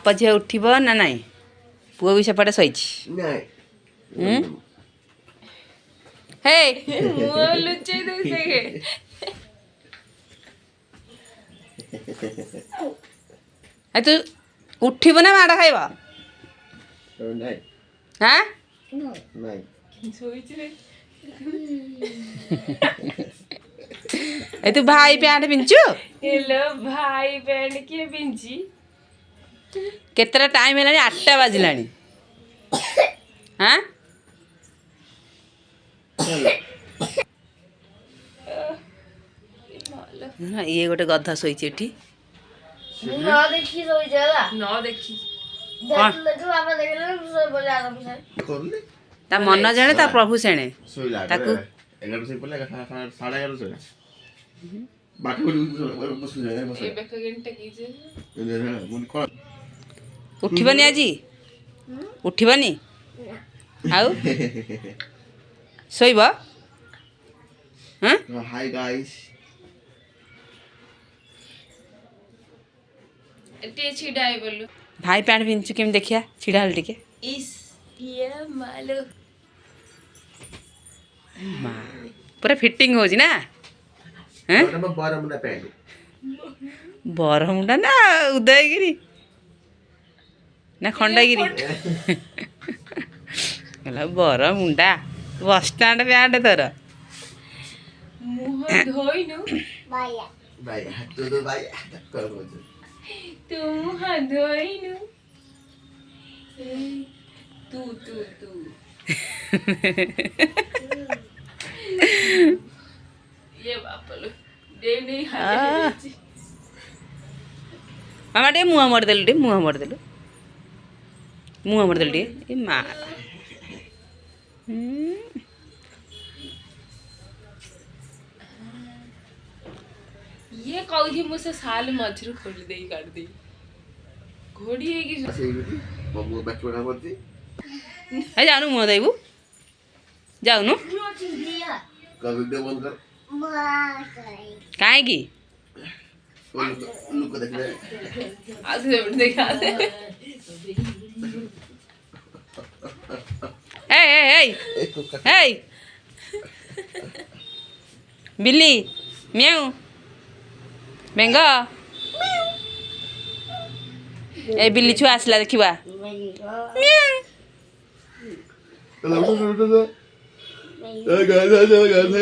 बाप झी उठब ना नाई पुओ भी सेपटे शोई हे लुचे तू उठब ना माड़ खाइब हाँ ए तू भाई पैंट पिंचु हेलो भाई पैंट किए पिंची केतरा टाइम है 8टा बाजिलानी हाँ ये गोटे गधा शोई एठी ता मन जाने ता प्रभु सेणे ताकू उठबनी आज उठबनी आउ शोइब हाय गाइस छिड़ाई बोलू भाई पैंट पिंचु केम देखिया छिड़ा हल टिके इस ये मालो मां पूरा फिटिंग होजी ना हैं बरमुंडा पैंट बरमुंडा ना उदयगिरी ना खंडगिरी गला बरमुंडा बस स्टैंड पैंट तोर मुह धोइनु भाई तो भाई कर बोल तू मुह धोइनु तू तू तू ये बापलो दे नहीं हाले मामा टे मुँह मरदेलु टे मुँह मरदेलु टे ए माँ ये कौथी मुझसे साल मछरू खोल दे काट दे घोड़ी है कि बबू बैठ बना बोलती है जानु मुँह देबू जाउनु कर वीडियो बंद कर काहे की लुक देख ले आज देखा दे ए बिल्ली म्याऊ बेंग ए बिल्ली छुआ आसला देखिबा चलो